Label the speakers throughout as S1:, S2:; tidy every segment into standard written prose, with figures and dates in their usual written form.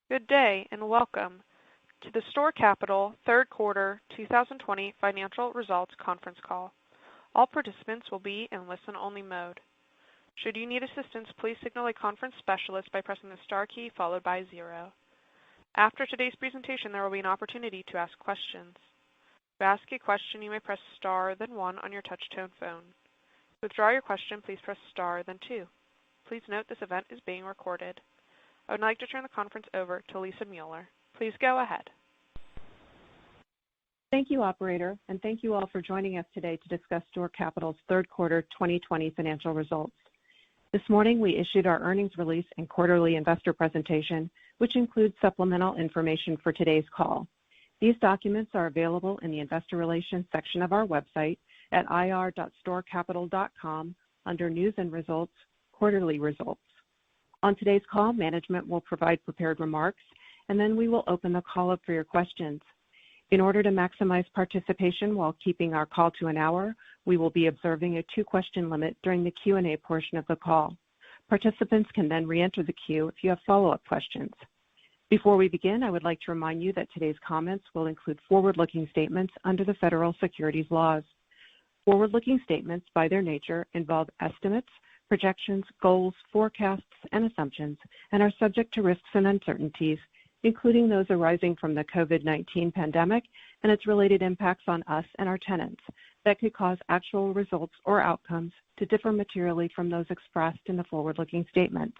S1: Good day, and welcome to the STORE Capital Third Quarter 2020 Financial Results Conference Call. All participants will be in listen-only mode. Should you need assistance, please signal a conference specialist by pressing the star key followed by 0. After today's presentation, there will be an opportunity to ask questions. To ask a question, you may press star, then 1 on your touch-tone phone. To withdraw your question, please press star, then 2. Please note this event is being recorded. I would like to turn the conference over to Lisa Mueller. Please go ahead.
S2: Thank you, operator, and thank you all for joining us today to discuss STORE Capital's third quarter 2020 financial results. This morning, we issued our earnings release and quarterly investor presentation, which includes supplemental information for today's call. These documents are available in the investor relations section of our website at ir.storecapital.com under News and Results, Quarterly Results. On today's call, management will provide prepared remarks, and then we will open the call up for your questions. In order to maximize participation while keeping our call to an hour, we will be observing a 2-question limit during the Q&A portion of the call. Participants can then re-enter the queue if you have follow-up questions. Before we begin, I would like to remind you that today's comments will include forward-looking statements under the federal securities laws. Forward-looking statements, by their nature, involve estimates, projections, goals, forecasts, and assumptions, and are subject to risks and uncertainties, including those arising from the COVID-19 pandemic and its related impacts on us and our tenants, that could cause actual results or outcomes to differ materially from those expressed in the forward-looking statements.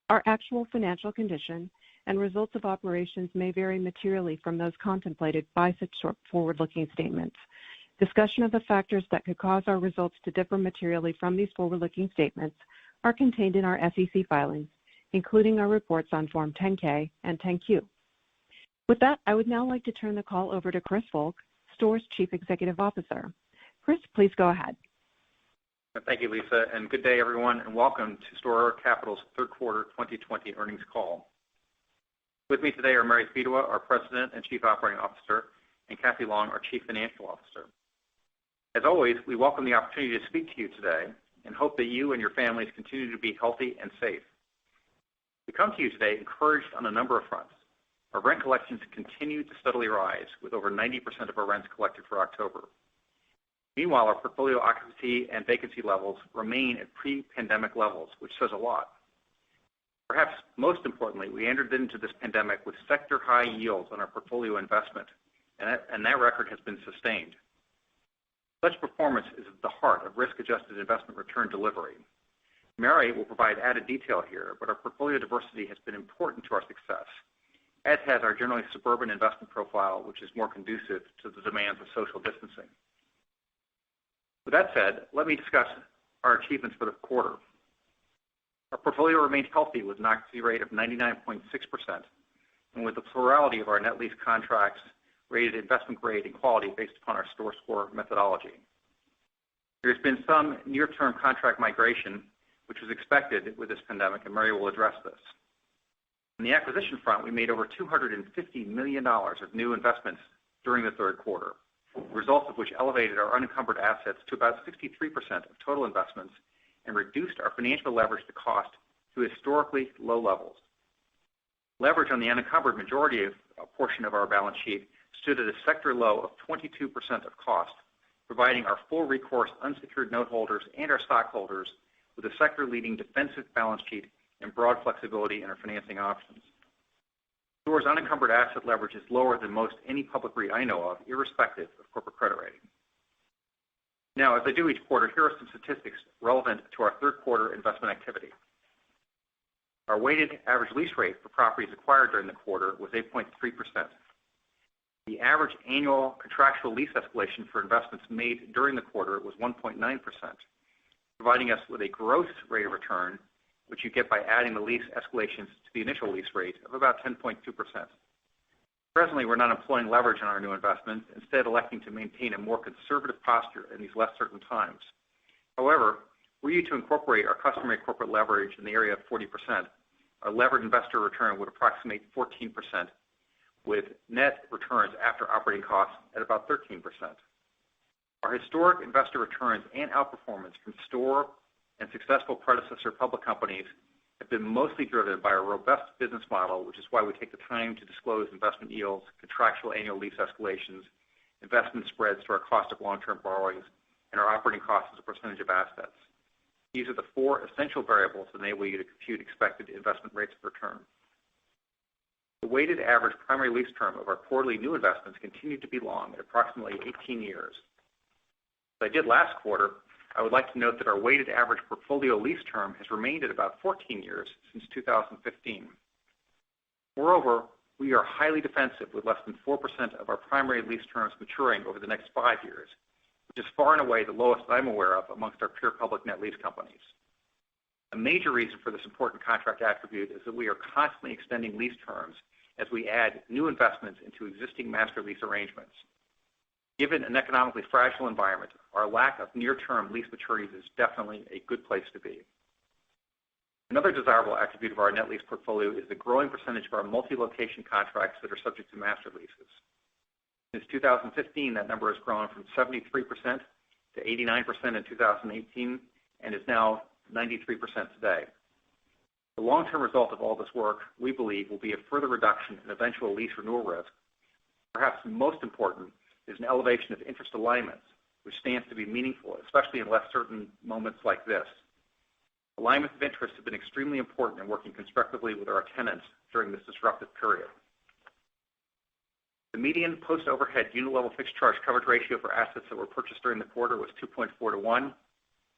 S2: Our actual financial condition and results of operations may vary materially from those contemplated by such forward-looking statements. Discussion of the factors that could cause our results to differ materially from these forward-looking statements are contained in our SEC filings, including our reports on Form 10-K and 10-Q. With that, I would now like to turn the call over to Chris Volk, STORE's Chief Executive Officer. Chris, please go ahead.
S3: Thank you, Lisa, and good day, everyone, and welcome to STORE Capital's third quarter 2020 earnings call. With me today are Mary Fedewa, our President and Chief Operating Officer, and Kathy Long, our Chief Financial Officer. As always, we welcome the opportunity to speak to you today and hope that you and your families continue to be healthy and safe. We come to you today encouraged on a number of fronts. Our rent collections continue to steadily rise, with over 90% of our rents collected for October. Meanwhile, our portfolio occupancy and vacancy levels remain at pre-pandemic levels, which says a lot. Perhaps most importantly, we entered into this pandemic with sector-high yields on our portfolio investment, and that record has been sustained. Such performance is at the heart of risk-adjusted investment return delivery. Mary will provide added detail here, but our portfolio diversity has been important to our success, as has our generally suburban investment profile, which is more conducive to the demands of social distancing. With that said, let me discuss our achievements for the quarter. Our portfolio remains healthy with an occupancy rate of 99.6%, and with the plurality of our net lease contracts rated investment grade and quality based upon our STORE Score methodology. There's been some near-term contract migration, which was expected with this pandemic, and Mary will address this. On the acquisition front, we made over $250 million of new investments during the third quarter, results of which elevated our unencumbered assets to about 63% of total investments and reduced our financial leverage to cost to historically low levels. Leverage on the unencumbered majority of a portion of our balance sheet stood at a sector low of 22% of cost, providing our full recourse unsecured note holders and our stockholders with a sector-leading defensive balance sheet and broad flexibility in our financing options. STORE's unencumbered asset leverage is lower than most any public REIT I know of, irrespective of corporate credit rating. Now, as I do each quarter, here are some statistics relevant to our third quarter investment activity. Our weighted average lease rate for properties acquired during the quarter was 8.3%. The average annual contractual lease escalation for investments made during the quarter was 1.9%, providing us with a gross rate of return, which you get by adding the lease escalations to the initial lease rate, of about 10.2%. Presently, we're not employing leverage on our new investments, instead electing to maintain a more conservative posture in these less certain times. However, were you to incorporate our customary corporate leverage in the area of 40%, our levered investor return would approximate 14%, with net returns after operating costs at about 13%. Our historic investor returns and outperformance from STORE and successful predecessor public companies have been mostly driven by a robust business model, which is why we take the time to disclose investment yields, contractual annual lease escalations, investment spreads to our cost of long-term borrowings, and our operating costs as a percentage of assets. These are the four essential variables that enable you to compute expected investment rates of return. The weighted average primary lease term of our quarterly new investments continued to be long at approximately 18 years. As I did last quarter, I would like to note that our weighted average portfolio lease term has remained at about 14 years since 2015. Moreover, we are highly defensive with less than 4% of our primary lease terms maturing over the next 5 years, which is far and away the lowest I'm aware of amongst our pure public net lease companies. A major reason for this important contract attribute is that we are constantly extending lease terms as we add new investments into existing master lease arrangements. Given an economically fragile environment, our lack of near-term lease maturities is definitely a good place to be. Another desirable attribute of our net lease portfolio is the growing percentage of our multi-location contracts that are subject to master leases. Since 2015, that number has grown from 73% to 89% in 2018 and is now 93% today. The long-term result of all this work, we believe, will be a further reduction in eventual lease renewal risk. Perhaps most important is an elevation of interest alignments, which stands to be meaningful, especially in less certain moments like this. Alignments of interest have been extremely important in working constructively with our tenants during this disruptive period. The median post-overhead unit-level fixed charge coverage ratio for assets that were purchased during the quarter was 2.4 to 1.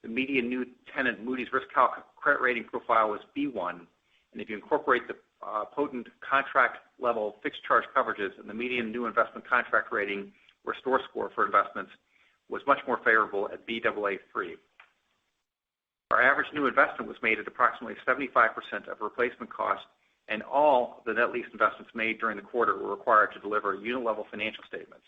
S3: The median new tenant Moody's risk credit rating profile was B1, and if you incorporate the potent contract level fixed charge coverages and the median new investment contract rating or STORE score for investments was much more favorable at Baa3. Our average new investment was made at approximately 75% of replacement cost, and all the net lease investments made during the quarter were required to deliver unit-level financial statements.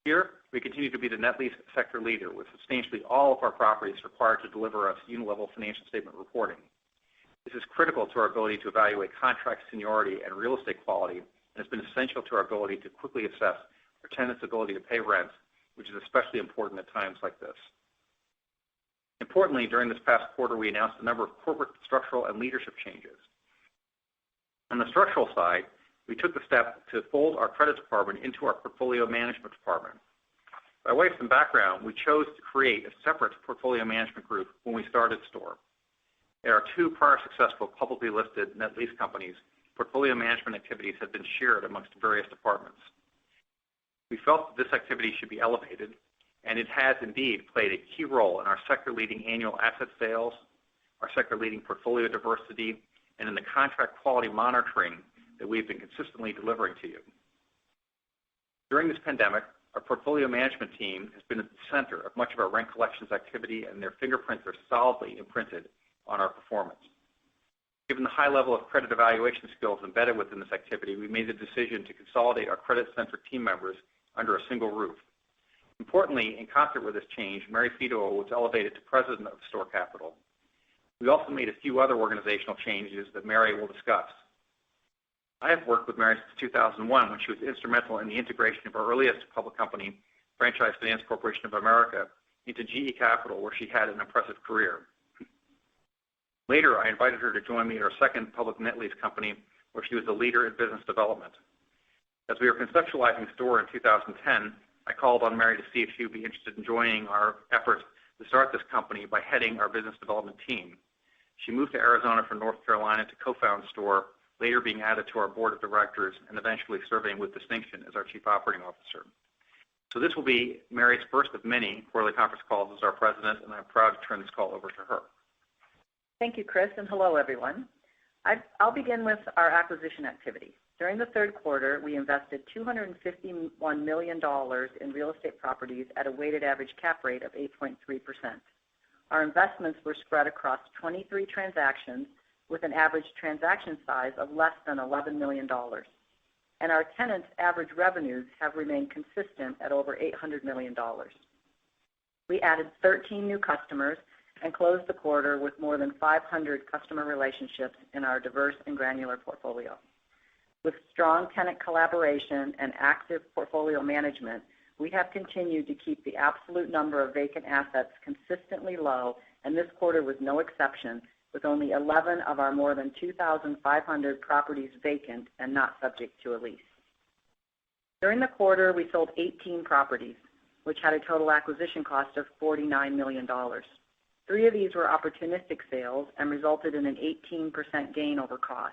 S3: Here, we continue to be the net lease sector leader, with substantially all of our properties required to deliver us unit-level financial statement reporting. This is critical to our ability to evaluate contract seniority and real estate quality, and has been essential to our ability to quickly assess our tenants' ability to pay rent, which is especially important at times like this. Importantly, during this past quarter, we announced a number of corporate structural and leadership changes. On the structural side, we took the step to fold our credit department into our portfolio management department. By way of some background, we chose to create a separate portfolio management group when we started STORE. At our two prior successful publicly listed net lease companies, portfolio management activities have been shared amongst various departments. We felt that this activity should be elevated, and it has indeed played a key role in our sector-leading annual asset sales, our sector-leading portfolio diversity, and in the contract quality monitoring that we've been consistently delivering to you. During this pandemic, our portfolio management team has been at the center of much of our rent collections activity, and their fingerprints are solidly imprinted on our performance. Given the high level of credit evaluation skills embedded within this activity, we made the decision to consolidate our credit-centric team members under a single roof. Importantly, in concert with this change, Mary Fedowa was elevated to president of STORE Capital. We also made a few other organizational changes that Mary will discuss. I have worked with Mary since 2001 when she was instrumental in the integration of our earliest public company, Franchise Finance Corporation of America, into GE Capital, where she had an impressive career. Later, I invited her to join me at our second public net lease company, where she was a leader in business development. As we were conceptualizing STORE in 2010, I called on Mary to see if she would be interested in joining our efforts to start this company by heading our business development team. She moved to Arizona from North Carolina to co-found STORE, later being added to our board of directors and eventually serving with distinction as our chief operating officer. So this will be Mary's first of many quarterly conference calls as our president, and I'm proud to turn this call over to her.
S4: Thank you, Chris, and hello, everyone. I'll begin with our acquisition activity. During the third quarter, we invested $251 million in real estate properties at a weighted average cap rate of 8.3%. Our investments were spread across 23 transactions with an average transaction size of less than $11 million. And our tenants' average revenues have remained consistent at over $800 million. We added 13 new customers and closed the quarter with more than 500 customer relationships in our diverse and granular portfolio. With strong tenant collaboration and active portfolio management, we have continued to keep the absolute number of vacant assets consistently low, and this quarter was no exception, with only 11 of our more than 2,500 properties vacant and not subject to a lease. During the quarter, we sold 18 properties, which had a total acquisition cost of $49 million. 3 of these were opportunistic sales and resulted in an 18% gain over cost.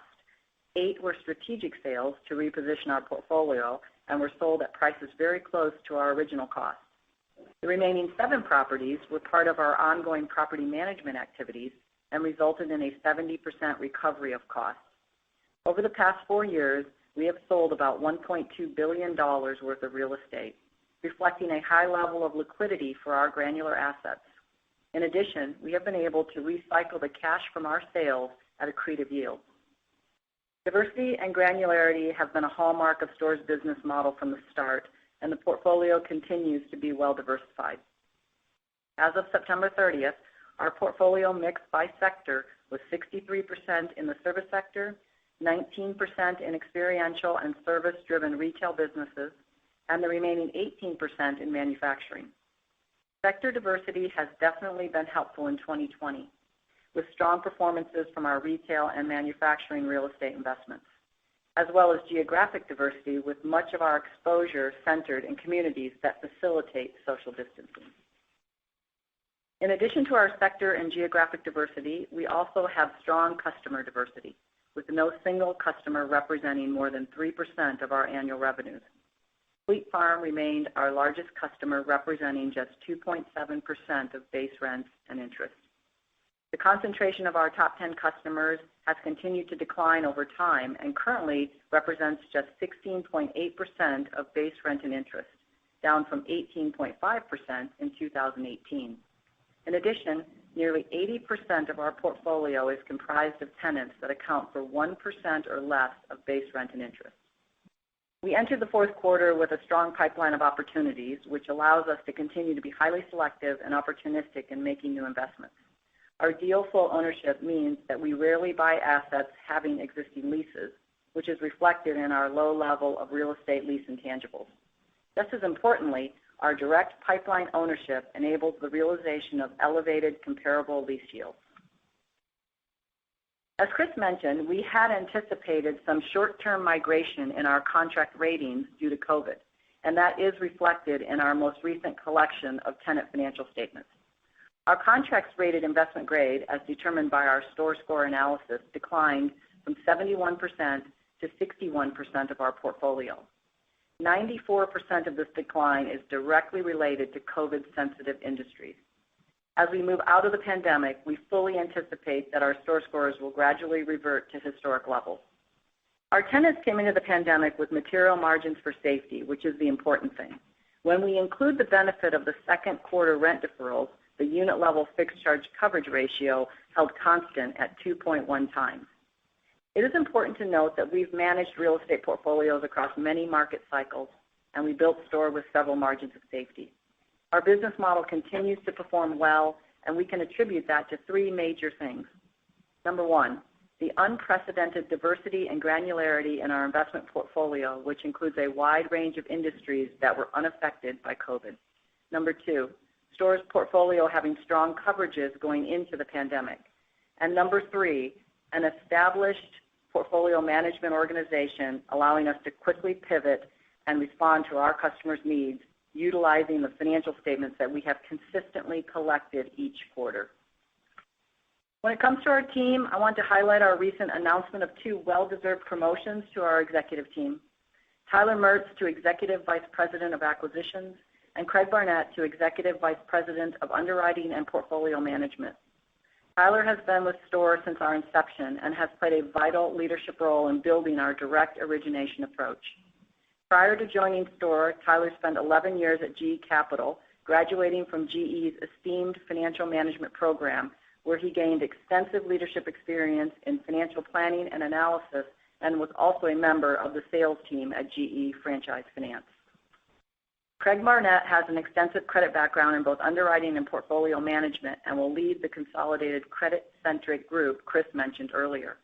S4: 8 were strategic sales to reposition our portfolio and were sold at prices very close to our original cost. The remaining 7 properties were part of our ongoing property management activities and resulted in a 70% recovery of costs. Over the past 4 years, we have sold about $1.2 billion worth of real estate, reflecting a high level of liquidity for our granular assets. In addition, we have been able to recycle the cash from our sales at accretive yields. Diversity and granularity have been a hallmark of STORE's business model from the start, and the portfolio continues to be well diversified. As of September 30th, our portfolio mix by sector was 63% in the service sector, 19% in experiential and service-driven retail businesses, and the remaining 18% in manufacturing. Sector diversity has definitely been helpful in 2020, with strong performances from our retail and manufacturing real estate investments, as well as geographic diversity with much of our exposure centered in communities that facilitate social distancing. In addition to our sector and geographic diversity, we also have strong customer diversity, with no single customer representing more than 3% of our annual revenues. Fleet Farm remained our largest customer, representing just 2.7% of base rents and interest. The concentration of our top 10 customers has continued to decline over time and currently represents just 16.8% of base rent and interest, down from 18.5% in 2018. In addition, nearly 80% of our portfolio is comprised of tenants that account for 1% or less of base rent and interest. We entered the fourth quarter with a strong pipeline of opportunities, which allows us to continue to be highly selective and opportunistic in making new investments. Our deal flow ownership means that we rarely buy assets having existing leases, which is reflected in our low level of real estate lease intangibles. Just as importantly, our direct pipeline ownership enables the realization of elevated comparable lease yields. As Chris mentioned, we had anticipated some short-term migration in our contract ratings due to COVID, and that is reflected in our most recent collection of tenant financial statements. Our contracts rated investment grade, as determined by our STORE Score analysis, declined from 71% to 61% of our portfolio. 94% of this decline is directly related to COVID-sensitive industries. As we move out of the pandemic, we fully anticipate that our STORE Scores will gradually revert to historic levels. Our tenants came into the pandemic with material margins for safety, which is the important thing. When we include the benefit of the second quarter rent deferrals, the unit level fixed charge coverage ratio held constant at 2.1 times. It is important to note that we've managed real estate portfolios across many market cycles, and we built STORE with several margins of safety. Our business model continues to perform well, and we can attribute that to 3 major things. Number 1, the unprecedented diversity and granularity in our investment portfolio, which includes a wide range of industries that were unaffected by COVID. Number 2, STORE's portfolio having strong coverages going into the pandemic. And number 3, an established portfolio management organization allowing us to quickly pivot and respond to our customers' needs, utilizing the financial statements that we have consistently collected each quarter. When it comes to our team, I want to highlight our recent announcement of 2 well-deserved promotions to our executive team. Tyler Mertz to Executive Vice President of Acquisitions, and Craig Barnett to Executive Vice President of Underwriting and Portfolio Management. Tyler has been with STORE since our inception and has played a vital leadership role in building our direct origination approach. Prior to joining STORE, Tyler spent 11 years at GE Capital, graduating from GE's esteemed financial management program, where he gained extensive leadership experience in financial planning and analysis and was also a member of the sales team at GE Franchise Finance. Craig Barnett has an extensive credit background in both underwriting and portfolio management and will lead the consolidated credit-centric group Chris mentioned earlier.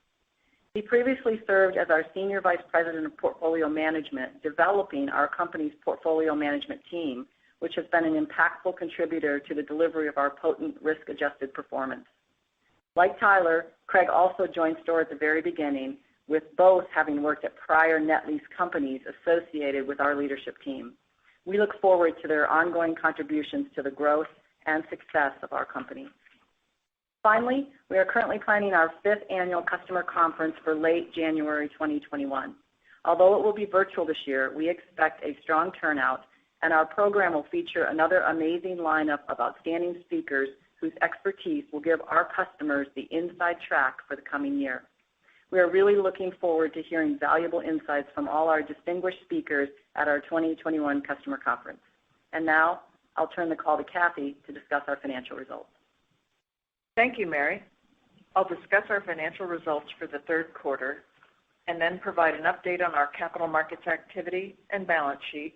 S4: He previously served as our Senior Vice President of Portfolio Management, developing our company's portfolio management team, which has been an impactful contributor to the delivery of our potent risk-adjusted performance. Like Tyler, Craig also joined STORE at the very beginning, with both having worked at prior net lease companies associated with our leadership team. We look forward to their ongoing contributions to the growth and success of our company. Finally, we are currently planning our 5th annual customer conference for late January 2021. Although it will be virtual this year, we expect a strong turnout, and our program will feature another amazing lineup of outstanding speakers whose expertise will give our customers the inside track for the coming year. We are really looking forward to hearing valuable insights from all our distinguished speakers at our 2021 customer conference. And now, I'll turn the call to Kathy to discuss our financial results.
S5: Thank you, Mary. I'll discuss our financial results for the third quarter and then provide an update on our capital markets activity and balance sheet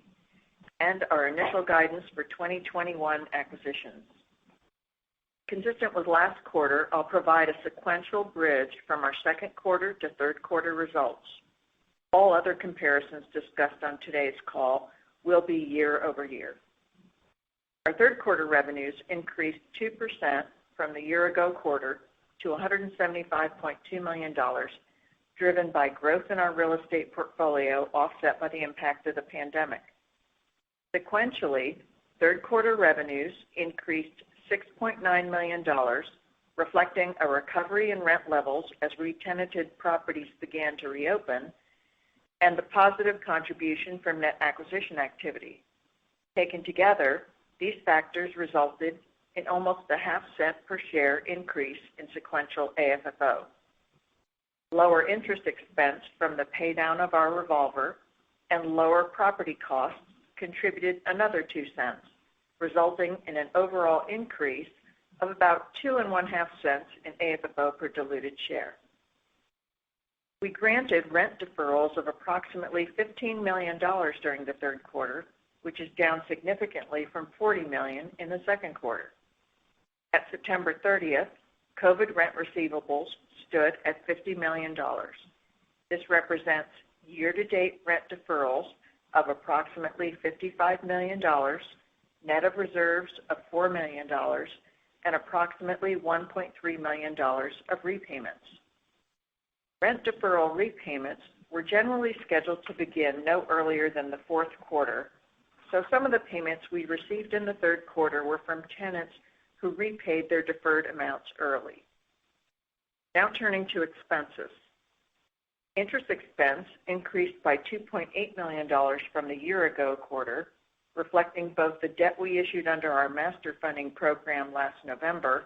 S5: and our initial guidance for 2021 acquisitions. Consistent with last quarter, I'll provide a sequential bridge from our second quarter to third quarter results. All other comparisons discussed on today's call will be year over year. Our third quarter revenues increased 2% from the year ago quarter to $175.2 million, driven by growth in our real estate portfolio offset by the impact of the pandemic. Sequentially, third quarter revenues increased $6.9 million, reflecting a recovery in rent levels as re-tenanted properties began to reopen, and the positive contribution from net acquisition activity. Taken together, these factors resulted in almost a half-cent per share increase in sequential AFFO. Lower interest expense from the paydown of our revolver and lower property costs contributed another 2 cents, resulting in an overall increase of about 2.5 cents in AFFO per diluted share. We granted rent deferrals of approximately $15 million during the third quarter, which is down significantly from $40 million in the second quarter. At September 30th, COVID rent receivables stood at $50 million. This represents year-to-date rent deferrals of approximately $55 million, net of reserves of $4 million, and approximately $1.3 million of repayments. Rent deferral repayments were generally scheduled to begin no earlier than the fourth quarter, so some of the payments we received in the third quarter were from tenants who repaid their deferred amounts early. Now turning to expenses. Interest expense increased by $2.8 million from the year-ago quarter, reflecting both the debt we issued under our master funding program last November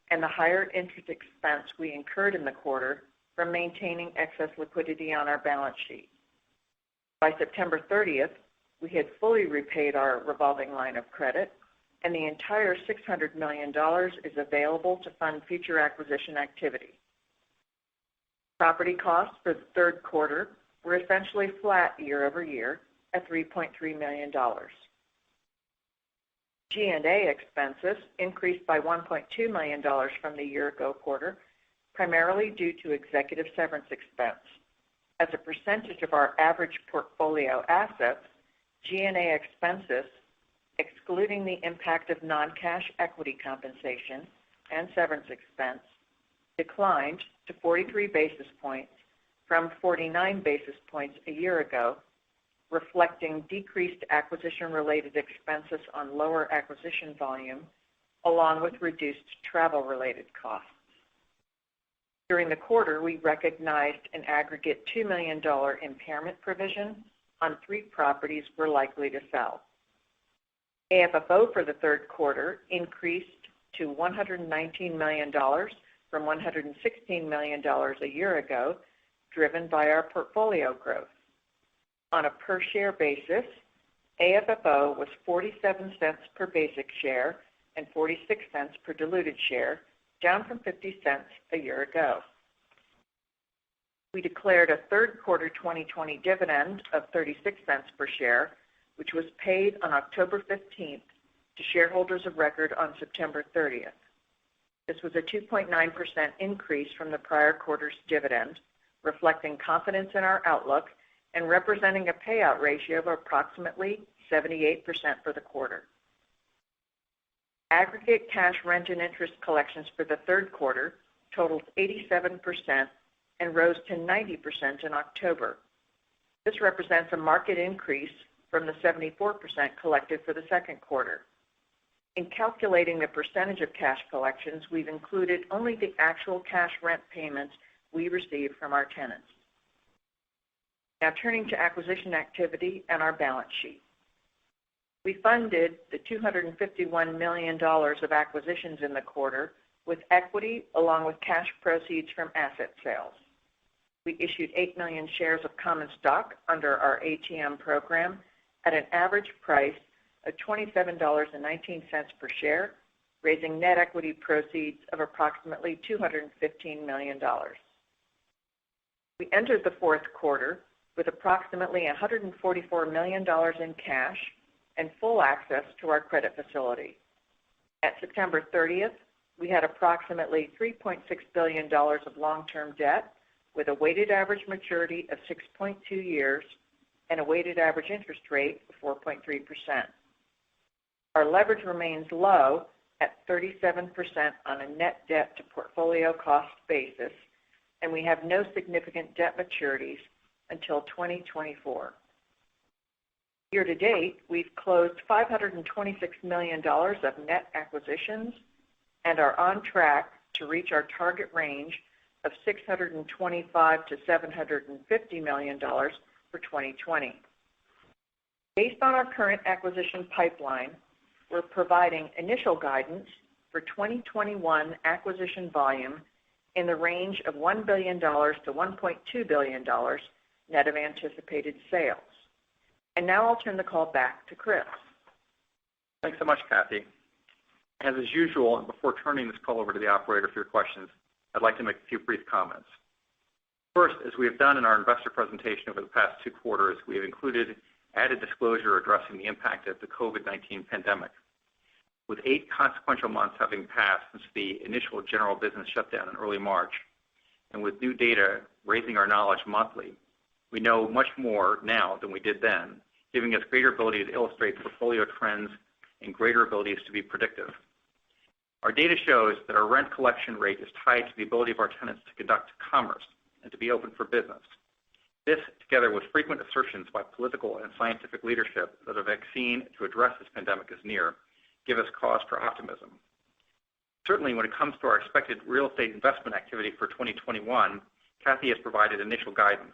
S5: and the higher interest expense we incurred in the quarter from maintaining excess liquidity on our balance sheet. By September 30th, we had fully repaid our revolving line of credit, and the entire $600 million is available to fund future acquisition activity. Property costs for the third quarter were essentially flat year over year at $3.3 million. G&A expenses increased by $1.2 million from the year-ago quarter, primarily due to executive severance expense. As a percentage of our average portfolio assets, G&A expenses, excluding the impact of non-cash equity compensation and severance expense, declined to 43 basis points from 49 basis points a year ago, reflecting decreased acquisition-related expenses on lower acquisition volume, along with reduced travel-related costs. During the quarter, we recognized an aggregate $2 million impairment provision on 3 properties we're likely to sell. AFFO for the third quarter increased to $119 million from $116 million a year ago, driven by our portfolio growth. On a per-share basis, AFFO was 47 cents per basic share and 46 cents per diluted share, down from 50 cents a year ago. We declared a third quarter 2020 dividend of 36 cents per share, which was paid on October 15th to shareholders of record on September 30th. This was a 2.9% increase from the prior quarter's dividend, reflecting confidence in our outlook and representing a payout ratio of approximately 78% for the quarter. Aggregate cash rent and interest collections for the third quarter totaled 87% and rose to 90% in October. This represents a market increase from the 74% collected for the second quarter. In calculating the percentage of cash collections, we've included only the actual cash rent payments we receive from our tenants. Now turning to acquisition activity and our balance sheet. We funded the $251 million of acquisitions in the quarter with equity along with cash proceeds from asset sales. We issued 8 million shares of common stock under our ATM program at an average price of $27.19 per share, raising net equity proceeds of approximately $215 million. We entered the fourth quarter with approximately $144 million in cash and full access to our credit facility. At September 30th, we had approximately $3.6 billion of long-term debt with a weighted average maturity of 6.2 years and a weighted average interest rate of 4.3%. Our leverage remains low at 37% on a net debt to portfolio cost basis, and we have no significant debt maturities until 2024. Year to date, we've closed $526 million of net acquisitions and are on track to reach our target range of $625 to $750 million for 2020. Based on our current acquisition pipeline, we're providing initial guidance for 2021 acquisition volume in the range of $1 billion to $1.2 billion net of anticipated sales. And now I'll turn the call back to Chris.
S3: Thanks so much, Kathy. As is usual, and before turning this call over to the operator for your questions, I'd like to make a few brief comments. First, as we have done in our investor presentation over the past 2 quarters, we have included added disclosure addressing the impact of the COVID-19 pandemic. With 8 consequential months having passed since the initial general business shutdown in early March, and with new data raising our knowledge monthly, we know much more now than we did then, giving us greater ability to illustrate portfolio trends and greater abilities to be predictive. Our data shows that our rent collection rate is tied to the ability of our tenants to conduct commerce and to be open for business. This, together with frequent assertions by political and scientific leadership that a vaccine to address this pandemic is near, give us cause for optimism. Certainly, when it comes to our expected real estate investment activity for 2021, Kathy has provided initial guidance.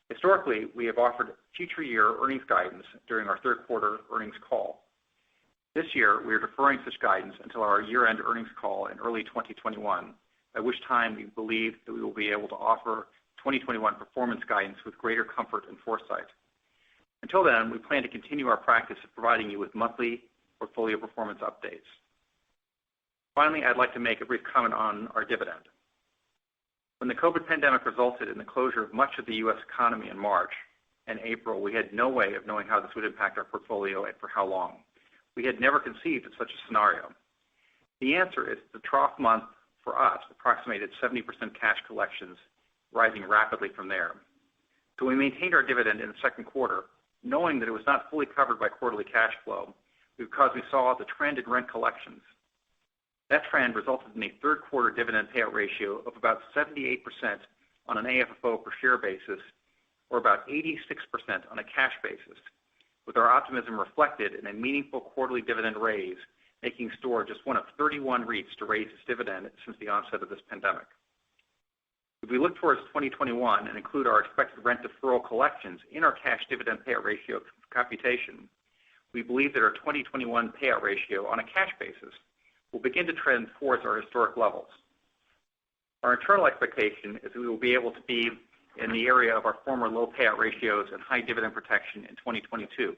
S3: Historically, we have offered future year earnings guidance during our third quarter earnings call. This year, we are deferring such guidance until our year-end earnings call in early 2021, at which time we believe that we will be able to offer 2021 performance guidance with greater comfort and foresight. Until then, we plan to continue our practice of providing you with monthly portfolio performance updates. Finally, I'd like to make a brief comment on our dividend. When the COVID pandemic resulted in the closure of much of the U.S. economy in March and April, we had no way of knowing how this would impact our portfolio and for how long. We had never conceived of such a scenario. The answer is the trough month for us approximated 70% cash collections, rising rapidly from there. So we maintained our dividend in the second quarter, knowing that it was not fully covered by quarterly cash flow because we saw the trend in rent collections. That trend resulted in a third quarter dividend payout ratio of about 78% on an AFFO per share basis, or about 86% on a cash basis, with our optimism reflected in a meaningful quarterly dividend raise, making STORE just one of 31 REITs to raise its dividend since the onset of this pandemic. If we look towards 2021 and include our expected rent deferral collections in our cash dividend payout ratio computation, we believe that our 2021 payout ratio on a cash basis will begin to trend towards our historic levels. Our internal expectation is that we will be able to be in the area of our former low payout ratios and high dividend protection in 2022.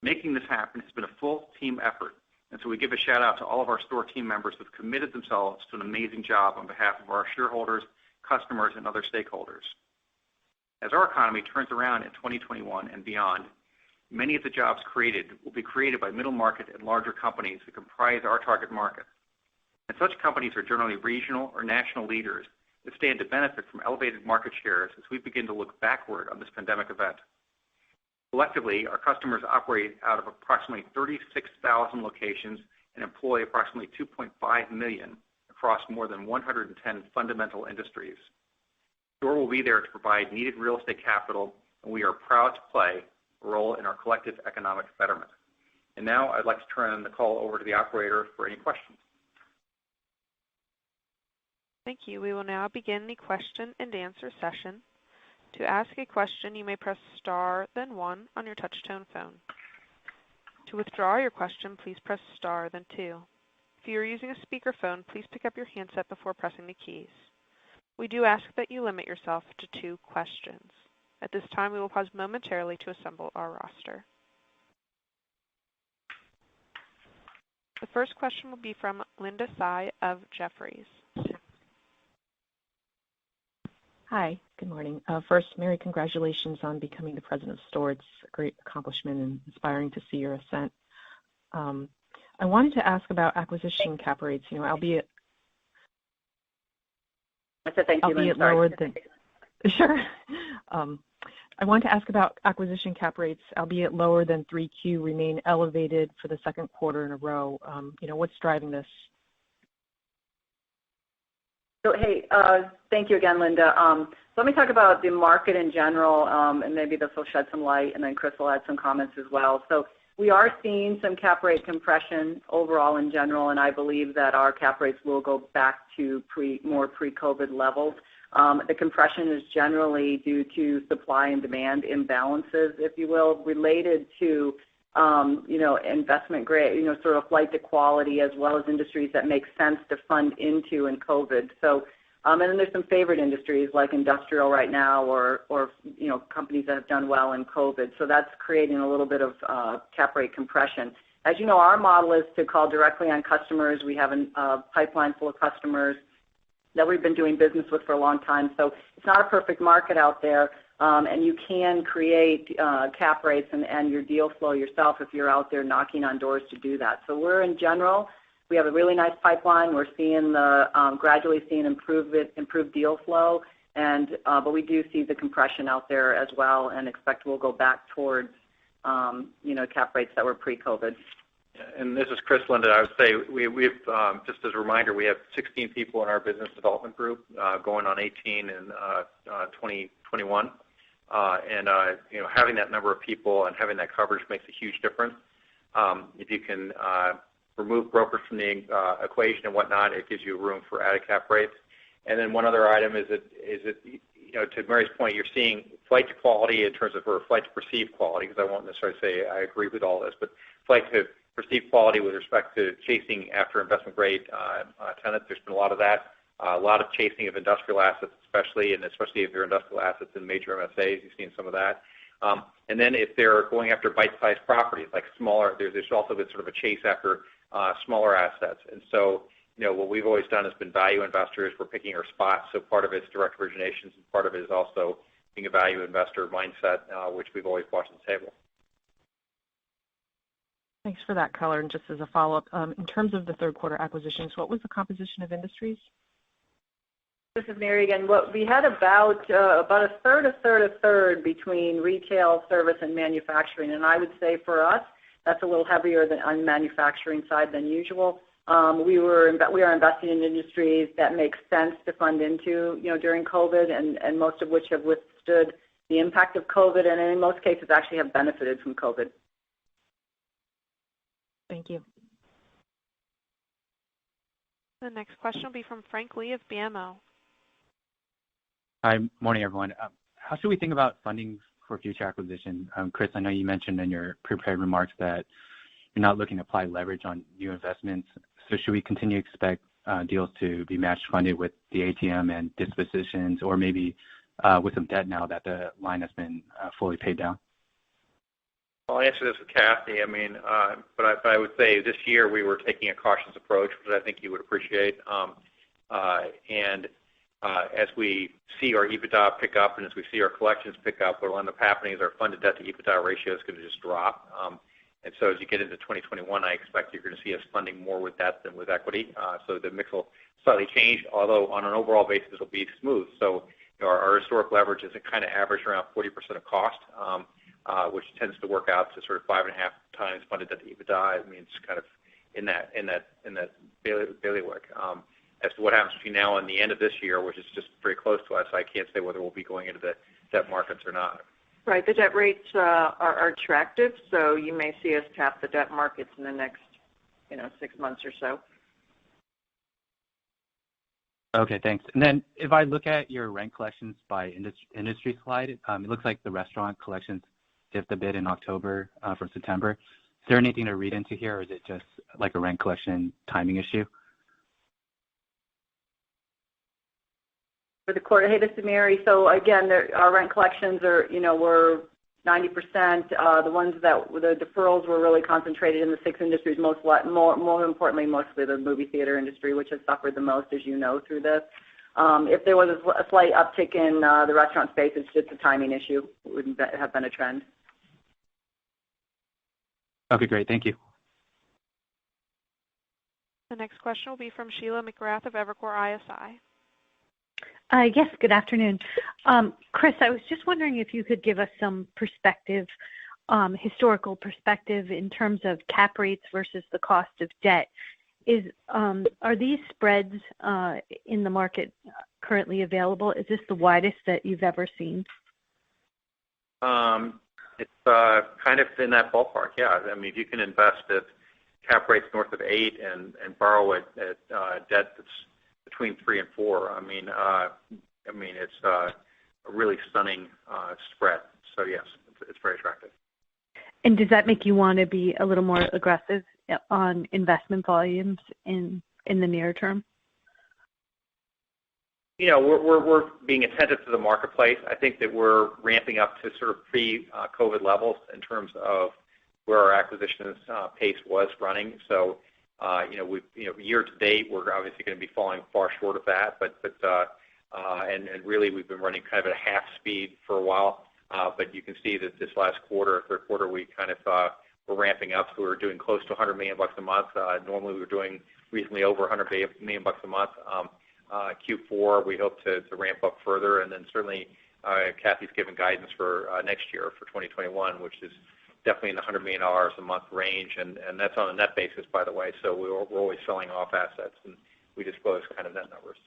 S3: Making this happen has been a full team effort, and so we give a shout out to all of our STORE team members who have committed themselves to an amazing job on behalf of our shareholders, customers, and other stakeholders. As our economy turns around in 2021 and beyond, many of the jobs created will be created by middle market and larger companies that comprise our target market. And such companies are generally regional or national leaders that stand to benefit from elevated market shares as we begin to look backward on this pandemic event. Collectively, our customers operate out of approximately 36,000 locations and employ approximately 2.5 million across more than 110 fundamental industries. STORE will be there to provide needed real estate capital, and we are proud to play a role in our collective economic betterment. And now I'd like to turn the call over to the operator for any questions.
S1: Thank you. We will now begin the question and answer session. To ask a question, you may press star, then 1 on your touch-tone phone. To withdraw your question, please press star, then 2. If you are using a speakerphone, please pick up your handset before pressing the keys. We do ask that you limit yourself to 2 questions. At this time, we will pause momentarily to assemble our roster. The first question will be from Linda Tsai of Jefferies.
S6: Hi, good morning. First, Mary, congratulations on becoming the president of STORE. It's a great accomplishment and inspiring to see your ascent. I wanted to ask about acquisition cap rates, albeit
S4: I said thank you, Linda.
S6: Lower than sure. I wanted to ask about acquisition cap rates, albeit lower than 3Q, remain elevated for the second quarter in a row. What's driving this?
S4: So, hey, thank you again, Linda. So let me talk about the market in general, and maybe this will shed some light, and then Chris will add some comments as well. So we are seeing some cap rate compression overall in general, and I believe that our cap rates will go back to more pre-COVID levels. The compression is generally due to supply and demand imbalances, if you will, related to investment grade, sort of flight to quality, as well as industries that make sense to fund into in COVID. So, and then there's some favored industries like industrial right now, or companies that have done well in COVID. So that's creating a little bit of cap rate compression. As you know, our model is to call directly on customers. We have a pipeline full of customers that we've been doing business with for a long time. So it's not a perfect market out there. And you can create cap rates and your deal flow yourself if you're out there knocking on doors to do that. So in general, we have a really nice pipeline. We're seeing gradually seeing improved deal flow, but we do see the compression out there as well, and expect we'll go back towards cap rates that were pre-COVID.
S3: And this is Chris, Linda. I would say we've just as a reminder, we have 16 people in our business development group, going on 18 in 2021. Having that number of people and having that coverage makes a huge difference. If you can remove brokers from the equation and whatnot, it gives you room for added cap rates. And then one other item is that to Mary's point, you're seeing flight to quality in terms of, or flight to perceived quality, because I won't necessarily say I agree with all this, but flight to perceived quality with respect to chasing after investment grade tenants. There's been a lot of that. A lot of chasing of industrial assets, especially if they're industrial assets in major MSAs. You've seen some of that. And then if they're going after bite-sized properties, like smaller, there's also been sort of a chase after smaller assets. And so, what we've always done has been value investors. We're picking our spots. So part of it's direct originations, and part of it is also being a value investor mindset, which we've always brought to the table.
S6: Thanks for that color. And just as a follow-up, in terms of the third quarter acquisitions, what was the composition of industries?
S4: This is Mary again. We had about a third between retail, service, and manufacturing. And I would say for us, that's a little heavier on the manufacturing side than usual. We are investing in industries that make sense to fund into, during COVID, and most of which have withstood the impact of COVID, and in most cases actually have benefited from COVID.
S6: Thank you.
S1: The next question will be from Frank Lee of BMO.
S7: Hi, morning, everyone. How should we think about funding for future acquisition? Chris, I know you mentioned in your prepared remarks that you're not looking to apply leverage on new investments. So should we continue to expect deals to be match funded with the ATM and dispositions, or maybe with some debt now that the line has been fully paid down?
S3: I'll answer this with Kathy. But I would say this year we were taking a cautious approach, which I think you would appreciate. As we see our EBITDA pick up and as we see our collections pick up, what will end up happening is our funded debt to EBITDA ratio is going to just drop. And so as you get into 2021, I expect you're going to see us funding more with debt than with equity. So the mix will slightly change, although on an overall basis it'll be smooth. So our historic leverage is a kind of average around 40% of cost, which tends to work out to sort of 5.5 times funded debt to EBITDA. I mean, it's kind of in that bailiwick. as to what happens between now and the end of this year, which is just very close to us, I can't say whether we'll be going into the debt markets or not.
S5: Right. The debt rates are attractive, so you may see us tap the debt markets in the next, 6 months or so.
S7: Okay, thanks. And then if I look at your rent collections by industry slide, it looks like the restaurant collections dipped a bit in October from September. Is there anything to read into here, or is it just like a rent collection timing issue?
S4: For the quarter, hey, this is Mary. So again, our rent collections are, were 90%. The ones the deferrals were really concentrated in the 6 industries, more importantly, mostly the movie theater industry, which has suffered the most, as you know, through this. If there was a slight uptick in the restaurant space, it's just a timing issue. It wouldn't have been a trend.
S7: Okay, great. Thank you.
S1: The next question will be from Sheila McGrath of Evercore ISI.
S8: Yes, good afternoon. Chris, I was just wondering if you could give us some perspective, historical perspective in terms of cap rates versus the cost of debt. Are these spreads in the market currently available? Is this the widest that you've ever seen?
S3: It's kind of in that ballpark, yeah. I mean, if you can invest at cap rates north of 8 and borrow at debt that's between 3 and 4, I mean, it's a really stunning spread. So yes, it's very attractive.
S8: And does that make you want to be a little more aggressive on investment volumes in the near term?
S3: We're being attentive to the marketplace. I think that we're ramping up to sort of pre-COVID levels in terms of where our acquisitions pace was running. So, year to date, we're obviously going to be falling far short of that. And really, we've been running kind of at half speed for a while. But you can see that this last quarter, third quarter, we kind of we're ramping up. So we were doing close to $100 million a month. Normally, we were doing reasonably over $100 million a month. Q4, we hope to ramp up further, and then certainly Kathy's given guidance for next year for 2021, which is definitely in the $100 million a month range, and that's on a net basis, by the way. So we're always selling off assets, and we disclose kind of net numbers.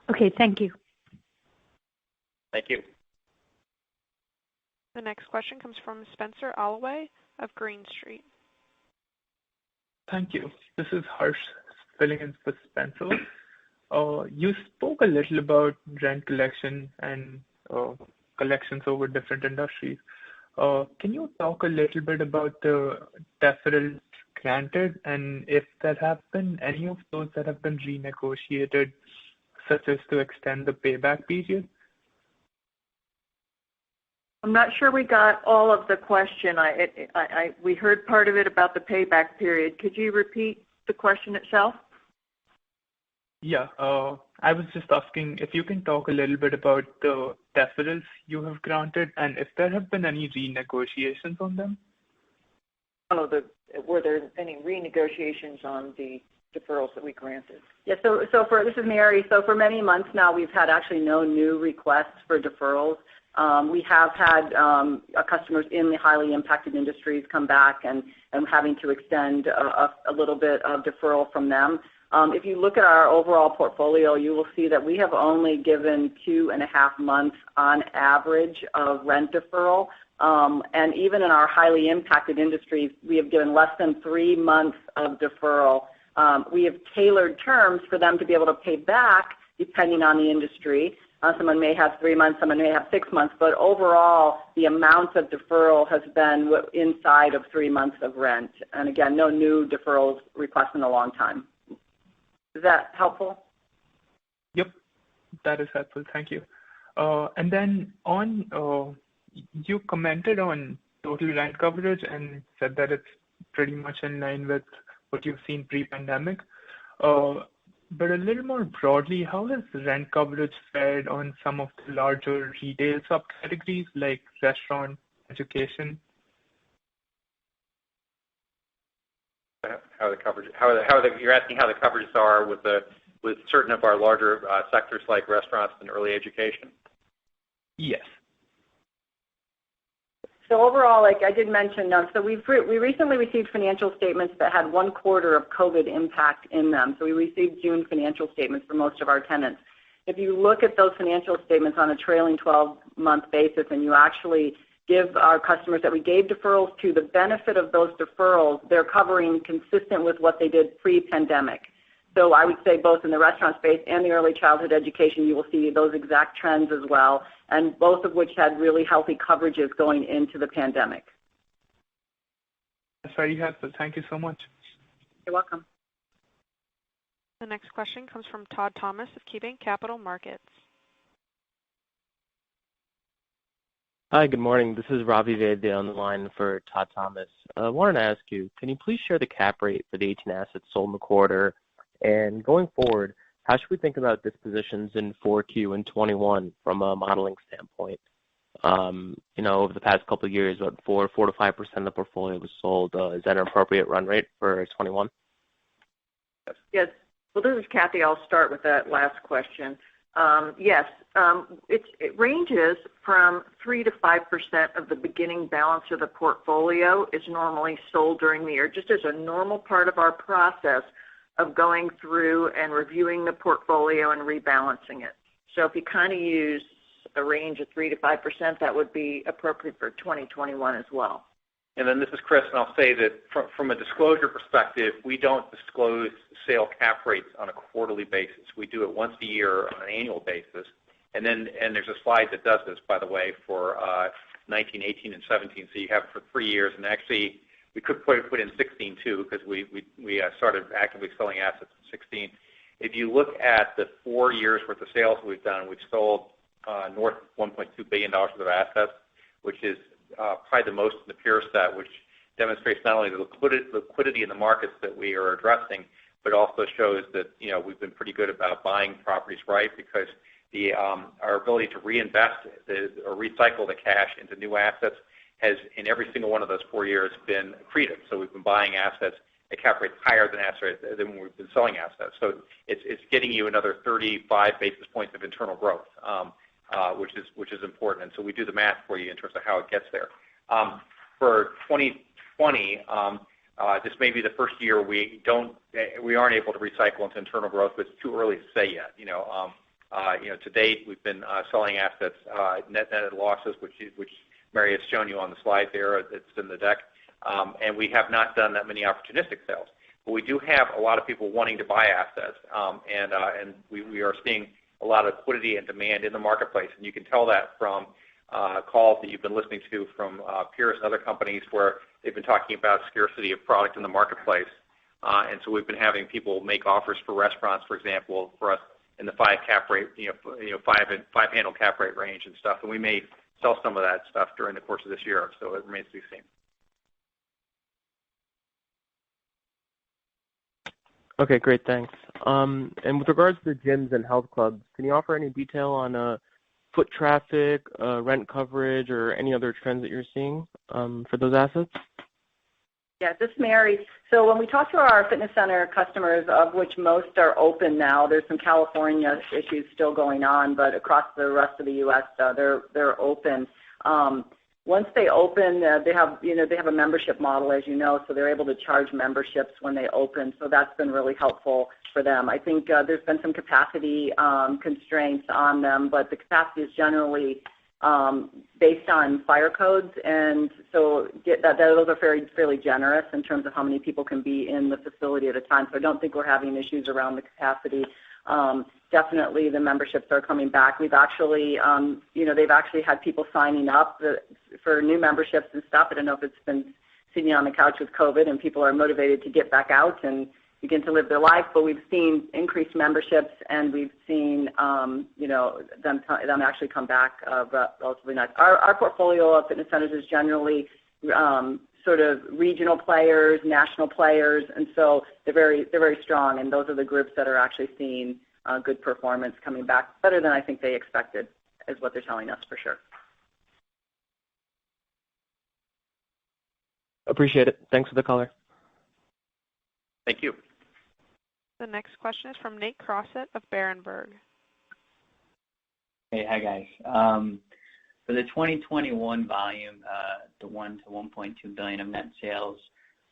S8: Okay, thank you.
S3: Thank you.
S1: The next question comes from Spencer Allaway of Green Street.
S9: Thank you. This is Harsh filling in for Spencer. You spoke a little about rent collection and collections over different industries. Can you talk a little bit about the deferrals granted, and if there have been any of those that have been renegotiated, such as to extend the payback period?
S5: I'm not sure we got all of the question. We heard part of it about the payback period. Could you repeat the question itself?
S9: Yeah, I was just asking if you can talk a little bit about the deferrals you have granted and if there have been any renegotiations on them.
S5: Were there any renegotiations on the deferrals that we granted?
S4: Yeah, this is Mary. So for many months now, we've had actually no new requests for deferrals. We have had customers in the highly impacted industries come back and having to extend a little bit of deferral from them. If you look at our overall portfolio, you will see that we have only given 2.5 months on average of rent deferral. And even in our highly impacted industries, we have given less than 3 months of deferral. We have tailored terms for them to be able to pay back depending on the industry. Someone may have 3 months, someone may have 6 months, but overall, the amount of deferral has been inside of 3 months of rent. And again, no new deferrals requests in a long time. Is that helpful?
S9: Yep, that is helpful. Thank you. And then you commented on total rent coverage and said that it's pretty much in line with what you've seen pre-pandemic. But a little more broadly, how has rent coverage fared on some of the larger retail subcategories like restaurant, education?
S3: You're asking how the coverages are with certain of our larger sectors like restaurants and early education?
S9: Yes.
S4: So overall, like I did mention, so we recently received financial statements that had 1 quarter of COVID impact in them. So we received June financial statements for most of our tenants. If you look at those financial statements on a trailing 12-month basis and you actually give our customers that we gave deferrals to the benefit of those deferrals, they're covering consistent with what they did pre-pandemic. So I would say both in the restaurant space and the early childhood education, you will see those exact trends as well, and both of which had really healthy coverages going into the pandemic.
S9: That's very helpful. Thank you so much.
S4: You're welcome.
S1: The next question comes from Todd Thomas of KeyBanc Capital Markets.
S10: Hi, good morning. This is Ravi Vaidya on the line for Todd Thomas. I wanted to ask you, can you please share the cap rate for the 18 assets sold in the quarter? And going forward, how should we think about dispositions in 4Q and 21 from a modeling standpoint? Over the past couple of years, about 4 to 5% of the portfolio was sold. Is that an appropriate run rate for 21?
S5: Yes. Well, this is Kathy. I'll start with that last question. Yes, it ranges from 3 to 5% of the beginning balance of the portfolio is normally sold during the year, just as a normal part of our process of going through and reviewing the portfolio and rebalancing it. So if you kind of use a range of 3 to 5%, that would be appropriate for 2021 as well.
S3: And then this is Chris, and I'll say that from a disclosure perspective, we don't disclose sale cap rates on a quarterly basis. We do it once a year on an annual basis. And there's a slide that does this, by the way, for 19, 18, and 17. So you have it for 3 years. And actually, we could put in 16 too, because we started actively selling assets in 16. If you look at the 4 years worth of sales we've done, we've sold north of $1.2 billion worth of assets, which is probably the most in the peer set, which demonstrates not only the liquidity in the markets that we are addressing, but also shows that we've been pretty good about buying properties right, because our ability to reinvest or recycle the cash into new assets has, in every single one of those 4 years, been accretive. So we've been buying assets at cap rates higher than when we've been selling assets. So it's getting you another 35 basis points of internal growth, which is important. And so we do the math for you in terms of how it gets there. For 2020, this may be the first year we aren't able to recycle into internal growth, but it's too early to say yet. To date, we've been selling assets net losses, which Mary has shown you on the slide there. It's in the deck. And we have not done that many opportunistic sales. But we do have a lot of people wanting to buy assets, and we are seeing a lot of liquidity and demand in the marketplace. And you can tell that from calls that you've been listening to from peers and other companies where they've been talking about scarcity of product in the marketplace. And so we've been having people make offers for restaurants, for example, for us in the 5 cap rate, 5 handle cap rate range and stuff. And we may sell some of that stuff during the course of this year. So it remains to be seen.
S10: Okay, great, thanks. And with regards to the gyms and health clubs, can you offer any detail on foot traffic, rent coverage, or any other trends that you're seeing for those assets?
S4: Yeah, this is Mary. So when we talk to our fitness center customers, of which most are open now, there's some California issues still going on, but across the rest of the U.S., they're open. Once they open, they have a membership model, as you know, so they're able to charge memberships when they open. So that's been really helpful for them. I think there's been some capacity constraints on them, but the capacity is generally based on fire codes, and so those are fairly generous in terms of how many people can be in the facility at a time. So I don't think we're having issues around the capacity. Definitely the memberships are coming back. We've actually, they've actually had people signing up for new memberships and stuff. I don't know if it's been sitting on the couch with COVID and people are motivated to get back out and begin to live their life, but we've seen increased memberships and we've seen, them actually come back relatively nice. Our portfolio of fitness centers is generally sort of regional players, national players, and so they're very strong, and those are the groups that are actually seeing good performance coming back, better than I think they expected, is what they're telling us for sure.
S10: Appreciate it. Thanks for the color.
S3: Thank you.
S1: The next question is from Nate Crossett of Berenberg.
S11: Hey, hi guys. For the 2021 volume, the 1 to 1.2 billion of net sales,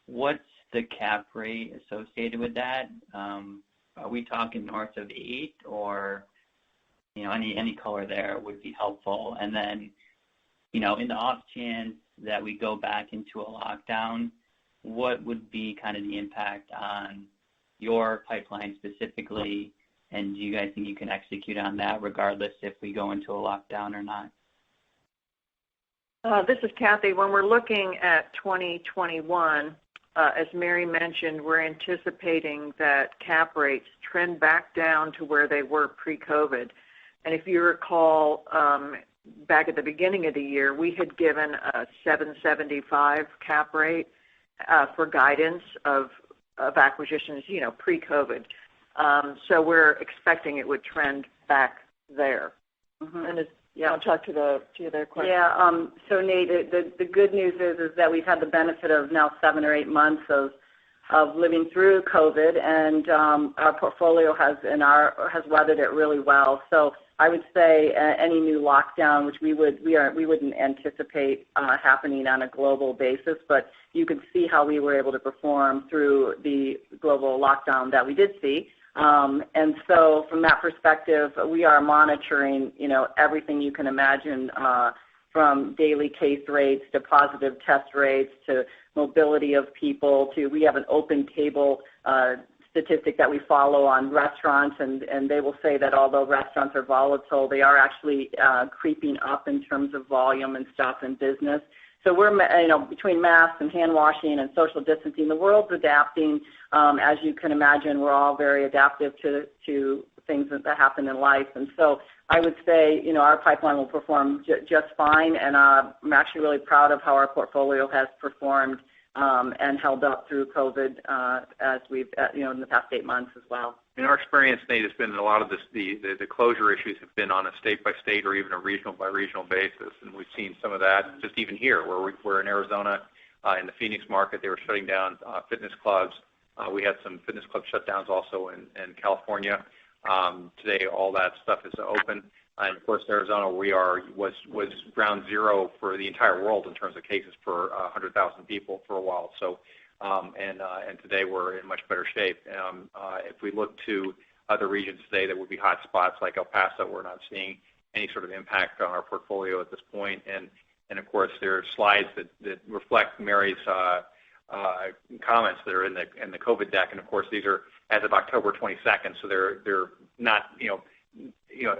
S11: what's the cap rate associated with that? Are we talking north of 8, or any color there would be helpful. And then, in the off chance that we go back into a lockdown, what would be kind of the impact on your pipeline specifically, and do you guys think you can execute on that regardless if we go into a lockdown or not?
S5: This is Kathy. When we're looking at 2021, as Mary mentioned, we're anticipating that cap rates trend back down to where they were pre-COVID. And if you recall, back at the beginning of the year, we had given a 7.75 cap rate for guidance of acquisitions, pre-COVID. So we're expecting it would trend back there.
S4: Mm-hmm.
S5: And I'll talk to the other question.
S4: Yeah. So Nate, the good news is that we've had the benefit of now 7 or 8 months of living through COVID, and our portfolio has weathered it really well. So I would say any new lockdown, which we wouldn't anticipate happening on a global basis, but you could see how we were able to perform through the global lockdown that we did see. And so from that perspective, we are monitoring, everything you can imagine, from daily case rates to positive test rates to mobility of people to, we have an open table statistic that we follow on restaurants, and they will say that although restaurants are volatile, they are actually creeping up in terms of volume and stuff in business. So we're, between masks and hand washing and social distancing, the world's adapting. As you can imagine, we're all very adaptive to things that happen in life. And so I would say, our pipeline will perform just fine. And I'm actually really proud of how our portfolio has performed and held up through COVID as we've, in the past 8 months as well.
S3: In our experience, Nate, has been a lot of this, the closure issues have been on a state-by-state or even a regional-by-regional basis, and we've seen some of that just even here, where we're in Arizona, in the Phoenix market, they were shutting down fitness clubs. We had some fitness club shutdowns also in California. Today, all that stuff is open, and of course, Arizona was ground zero for the entire world in terms of cases per 100,000 people for a while. So. And today we're in much better shape. If we look to other regions today that would be hot spots like El Paso, we're not seeing any sort of impact on our portfolio at this point. And of course, there are slides that reflect Mary's comments that are in the COVID deck. And of course, these are as of October 22nd, so they're not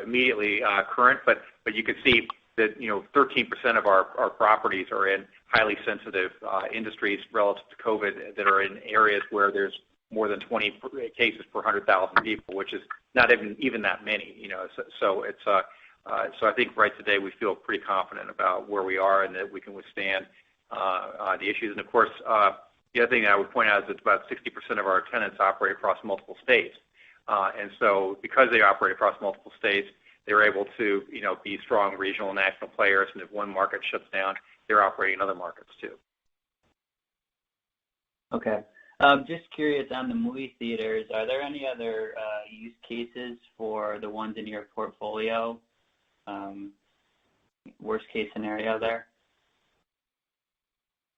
S3: immediately current, but you can see that 13% of our properties are in highly sensitive industries relative to COVID that are in areas where there's more than 20 cases per 100,000 people, which is not even that many. So it's so I think right today we feel pretty confident about where we are and that we can withstand the issues. And of course, the other thing I would point out is that about 60% of our tenants operate across multiple states, and so because they operate across multiple states, they're able to, be strong regional and national players, and if one market shuts down, they're operating in other markets too.
S11: Okay. Just curious on the movie theaters, are there any other use cases for the ones in your portfolio? Worst case scenario there?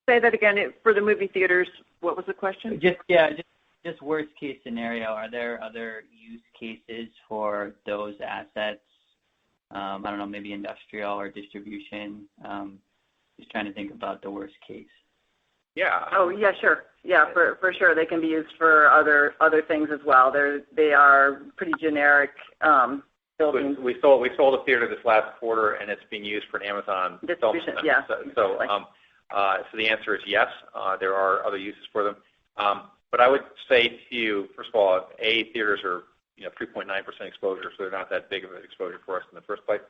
S5: Say that again. For the movie theaters, what was the question?
S11: Just worst case scenario. Are there other use cases for those assets? I don't know, maybe industrial or distribution. Just trying to think about the worst case.
S3: Yeah.
S4: Oh, yeah, sure. Yeah, for sure. They can be used for other things as well. They are pretty generic buildings.
S3: We sold a theater this last quarter, and it's being used for an Amazon
S4: distribution.
S3: Yeah. So the answer is yes. There are other uses for them. But I would say to you, first of all, theaters are 3.9% exposure, so they're not that big of an exposure for us in the first place.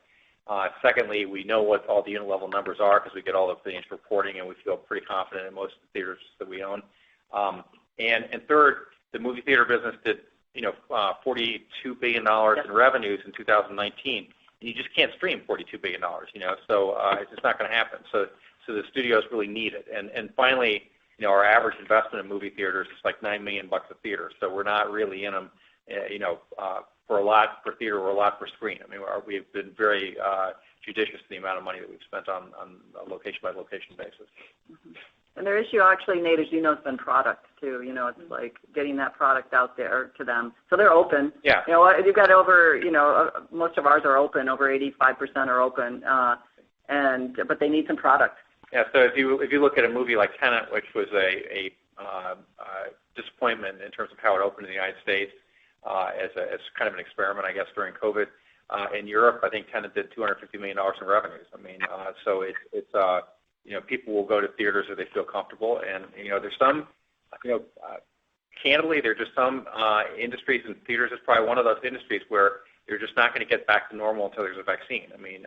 S3: Secondly, we know what all the unit level numbers are because we get all the financial reporting, and we feel pretty confident in most of the theaters that we own. And third, the movie theater business did $42 billion in revenues in 2019. You just can't stream $42 billion, so it's just not going to happen. So the studios really need it. And finally, our average investment in movie theaters is like $9 million a theater, so we're not really in them. For a lot per theater or a lot per screen. I mean, we've been very judicious in the amount of money that we've spent on a location-by-location basis.
S4: Mm-hmm. And their issue actually, Nate, as you know, has been product too. It's like getting that product out there to them. So they're open.
S3: Yeah.
S4: You've got over, most of ours are open, over 85% are open, but they need some product.
S3: Yeah. So if you look at a movie like Tenet, which was a disappointment in terms of how it opened in the United States as kind of an experiment, I guess, during COVID. In Europe, I think Tenet did $250 million in revenues. I mean, so it's people will go to theaters if they feel comfortable, and there's some, candidly, there's just some industries, and theaters is probably one of those industries where you're just not going to get back to normal until there's a vaccine. I mean,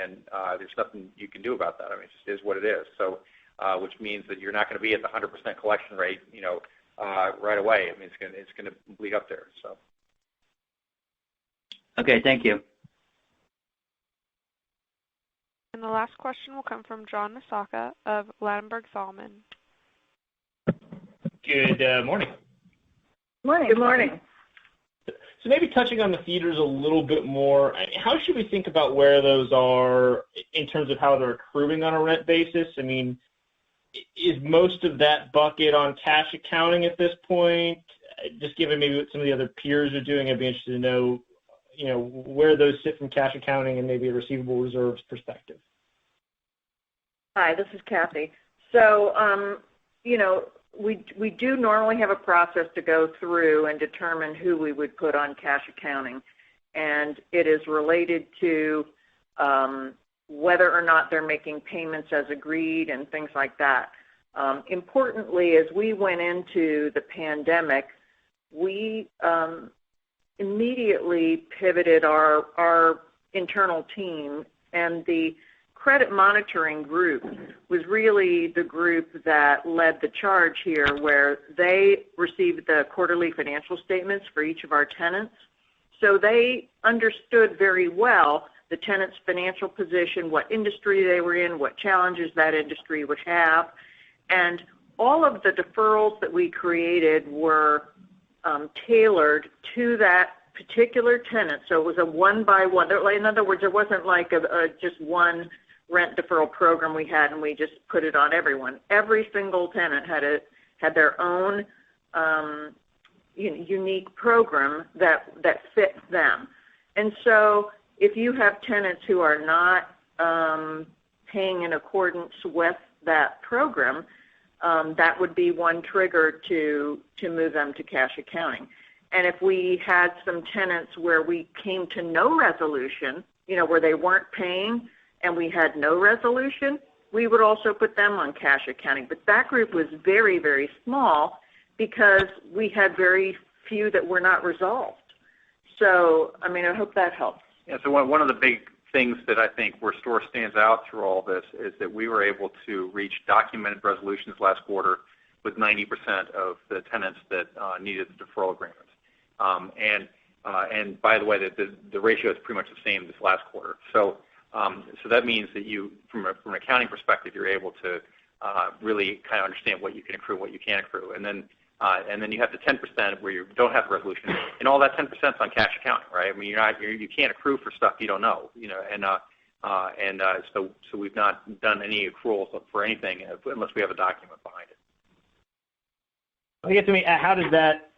S3: and there's nothing you can do about that. I mean, it just is what it is. So, which means that you're not going to be at the 100% collection rate, right away. I mean, it's going to bleed up there. So.
S11: Okay, thank you.
S1: And the last question will come from John Massocca of Ladenburg Thalmann.
S12: Good morning.
S4: Morning. Good morning.
S12: So maybe touching on the theaters a little bit more, how should we think about where those are in terms of how they're accruing on a rent basis? I mean, is most of that bucket on cash accounting at this point? Just given maybe what some of the other peers are doing, I'd be interested to know, where those sit from cash accounting and maybe a receivable reserves perspective.
S5: Hi, this is Kathy. So, we do normally have a process to go through and determine who we would put on cash accounting, and it is related to whether or not they're making payments as agreed and things like that. Importantly, as we went into the pandemic, we immediately pivoted our internal team, and the credit monitoring group was really the group that led the charge here, where they received the quarterly financial statements for each of our tenants. So they understood very well the tenant's financial position, what industry they were in, what challenges that industry would have. And all of the deferrals that we created were tailored to that particular tenant. So it was a one-by-one. In other words, there wasn't like just one rent deferral program we had and we just put it on everyone. Every single tenant had their own unique program that fit them. And so if you have tenants who are not paying in accordance with that program, that would be one trigger to move them to cash accounting. And if we had some tenants where we came to no resolution, where they weren't paying and we had no resolution, we would also put them on cash accounting. But that group was very, very small because we had very few that were not resolved. So, I hope that helps.
S3: Yeah, so one of the big things that I think where STORE stands out through all this is that we were able to reach documented resolutions last quarter with 90% of the tenants that needed the deferral agreements. And by the way, the ratio is pretty much the same this last quarter. So that means that you, from an accounting perspective, you're able to really kind of understand what you can accrue, what you can't accrue, and then you have the 10% where you don't have the resolution, and all that 10% is on cash accounting, right? I mean, you can't accrue for stuff you don't know, so we've not done any accruals for anything unless we have a document behind it.
S12: I guess, how does that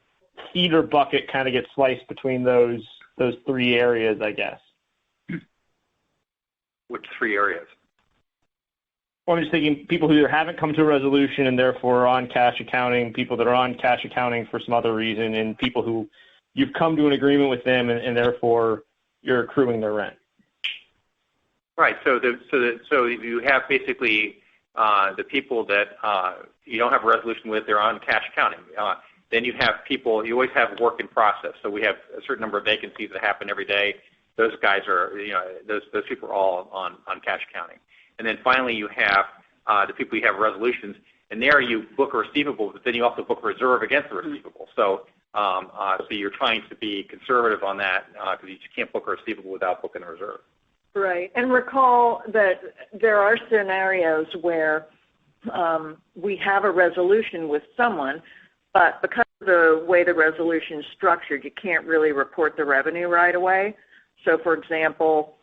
S12: theater bucket kind of get sliced between those three areas, I guess?
S3: Which three areas?
S12: Well, I'm just thinking people who either haven't come to a resolution and therefore are on cash accounting, people that are on cash accounting for some other reason, and people who you've come to an agreement with them and therefore you're accruing their rent.
S3: Right. So you have basically the people that you don't have a resolution with, they're on cash accounting. Then you have people, you always have work in process. So we have a certain number of vacancies that happen every day. Those guys are, those people are all on cash accounting. And then finally you have the people you have resolutions, and there you book a receivable, but then you also book a reserve against the receivable. So you're trying to be conservative on that because you can't book a receivable without booking a reserve.
S5: Right. And recall that there are scenarios where we have a resolution with someone, but because of the way the resolution is structured, you can't really report the revenue right away. So, for example,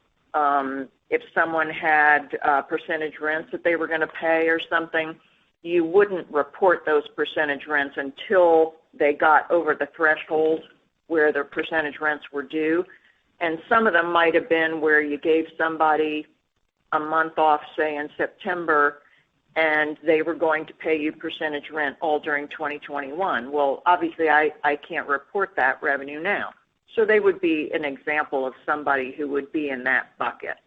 S5: if someone had percentage rents that they were going to pay or something, you wouldn't report those percentage rents until they got over the threshold where their percentage rents were due. And some of them might have been where you gave somebody a month off, say in September, and they were going to pay you percentage rent all during 2021. Well, obviously I can't report that revenue now. So they would be an example of somebody who would be in that bucket.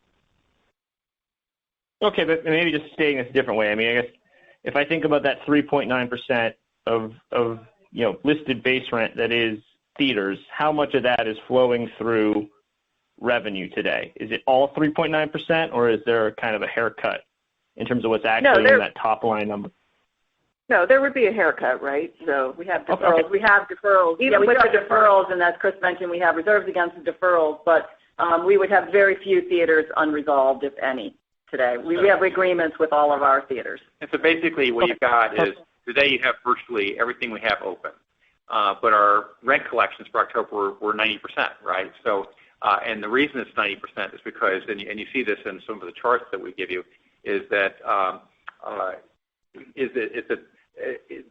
S12: Okay, but maybe just stating this a different way. I mean, I guess if I think about that 3.9% of listed base rent that is theaters, how much of that is flowing through revenue today? Is it all 3.9%, or is there kind of a haircut in terms of what's actually in that top line number?
S4: No, there would be a haircut, right? So we have deferrals.
S12: Okay.
S4: We have deferrals. Even with the deferrals, and as Chris mentioned, we have reserves against the deferrals, but we would have very few theaters unresolved, if any, today. We have agreements with all of our theaters.
S3: And so basically what you've got is today you have virtually everything we have open. But our rent collections for October were 90%, right? So, and the reason it's 90% is because, and you see this in some of the charts that we give you, is that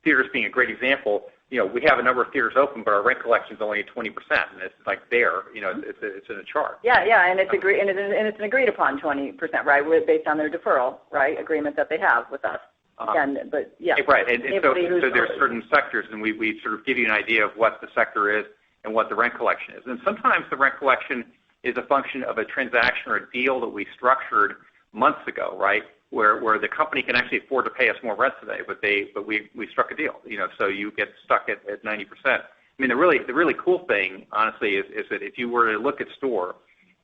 S3: theaters being a great example. We have a number of theaters open, but our rent collection is only at 20%, and it's like there. It's in a chart.
S4: Yeah, and it's an agreed upon 20%, right? Based on their deferral, right, agreement that they have with us. Again, but yeah.
S3: Right, and so there's certain sectors, and we sort of give you an idea of what the sector is and what the rent collection is. And sometimes the rent collection is a function of a transaction or a deal that we structured months ago, right? Where the company can actually afford to pay us more rent today, but we struck a deal, so you get stuck at 90%. I mean, the really cool thing, honestly, is that if you were to look at STORE,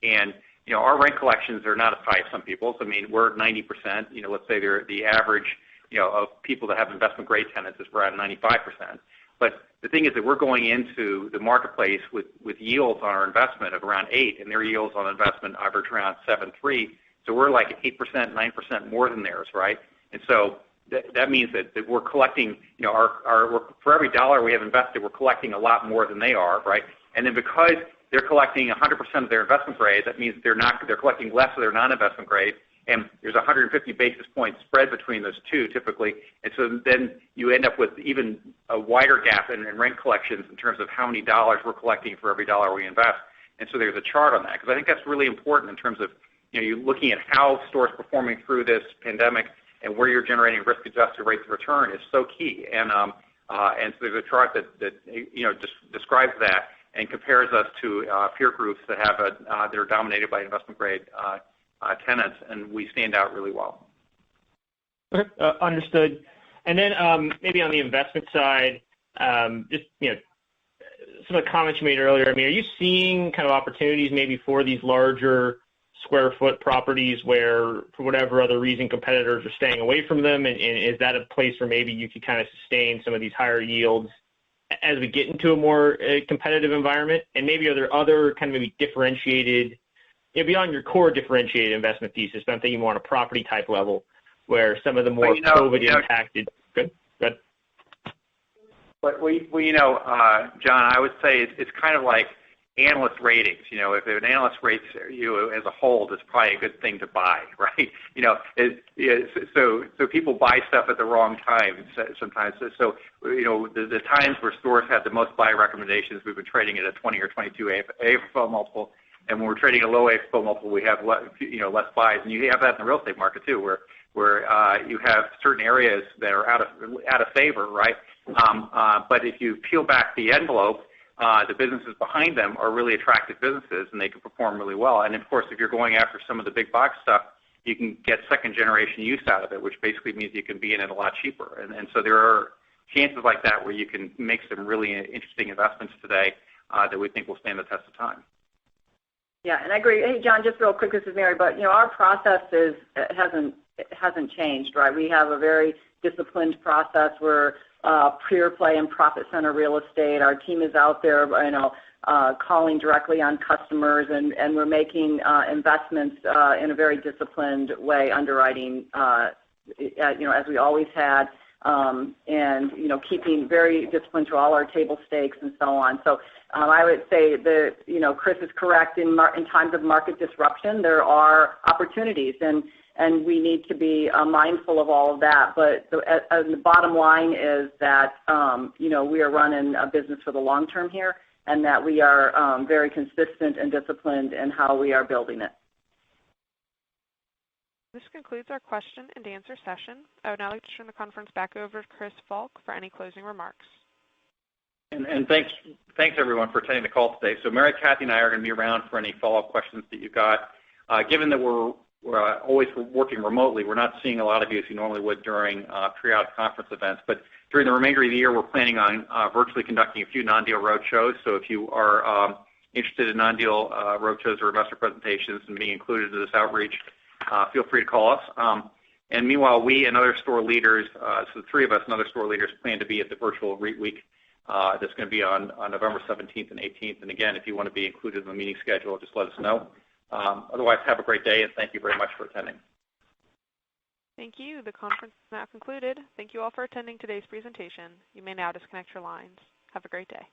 S3: and our rent collections are not as high as some people's. I mean, we're at 90%. Let's say the average of people that have investment grade tenants is around 95%. But the thing is that we're going into the marketplace with yields on our investment of around 8, and their yields on investment average around 7.3. So we're like 8%, 9% more than theirs, right? And so that means that we're collecting, for every dollar we have invested, we're collecting a lot more than they are, right? And then because they're collecting 100% of their investment grade, that means they're collecting less of their non-investment grade, and there's 150 basis points spread between those two typically. And so then you end up with even a wider gap in rent collections in terms of how many dollars we're collecting for every dollar we invest. And so there's a chart on that, because I think that's really important in terms of you're looking at how STORE is performing through this pandemic, and where you're generating risk-adjusted rates of return is so key. And so there's a chart that just describes that and compares us to peer groups that have that are dominated by investment grade tenants, and we stand out really well.
S12: Okay, understood. And then maybe on the investment side, just some of the comments you made earlier. I mean, are you seeing kind of opportunities maybe for these larger square foot properties where, for whatever other reason, competitors are staying away from them? And is that a place where maybe you could kind of sustain some of these higher yields as we get into a more competitive environment? And maybe are there other kind of maybe differentiated, beyond your core differentiated investment thesis, but I'm thinking more on a property type level, where some of the more COVID impacted. Good.
S3: But John, I would say it's kind of like analyst ratings. If an analyst rates you as a hold, it's probably a good thing to buy, right? So people buy stuff at the wrong time sometimes. So the times where STORE's had the most buy recommendations, we've been trading at a 20 or 22 AFFO multiple, and when we're trading a low AFFO multiple, we have less buys. And you have that in the real estate market too, where you have certain areas that are out of favor, right? But if you peel back the envelope, the businesses behind them are really attractive businesses, and they can perform really well. And of course, if you're going after some of the big box stuff, you can get second generation use out of it, which basically means you can be in it a lot cheaper. And so there are chances like that where you can make some really interesting investments today that we think will stand the test of time.
S4: Yeah, and I agree. Hey, John, just real quick, this is Mary, but our process hasn't changed, right? We have a very disciplined process. We're pure play and profit center real estate. Our team is out there, calling directly on customers, and we're making investments in a very disciplined way, underwriting, as we always had. and keeping very disciplined to all our table stakes and so on. So I would say that Chris is correct. In times of market disruption, there are opportunities, and we need to be mindful of all of that. But the bottom line is that we are running a business for the long term here, and that we are very consistent and disciplined in how we are building it.
S1: This concludes our question and answer session. I would now like to turn the conference back over to Chris Falk for any closing remarks.
S3: And thanks everyone for attending the call today. So Mary, Kathy, and I are going to be around for any follow-up questions that you've got. Given that we're always working remotely, we're not seeing a lot of you as you normally would during periodic conference events. But during the remainder of the year, we're planning on virtually conducting a few non-deal roadshows. So if you are interested in non-deal roadshows or investor presentations and being included in this outreach, feel free to call us. And meanwhile, we and other store leaders, so the three of us and other store leaders, plan to be at the virtual REIT Week that's going to be on November 17th and 18th. And again, if you want to be included in the meeting schedule, just let us know. Otherwise, have a great day, and thank you very much for attending.
S1: Thank you. The conference is now concluded. Thank you all for attending today's presentation. You may now disconnect your lines. Have a great day.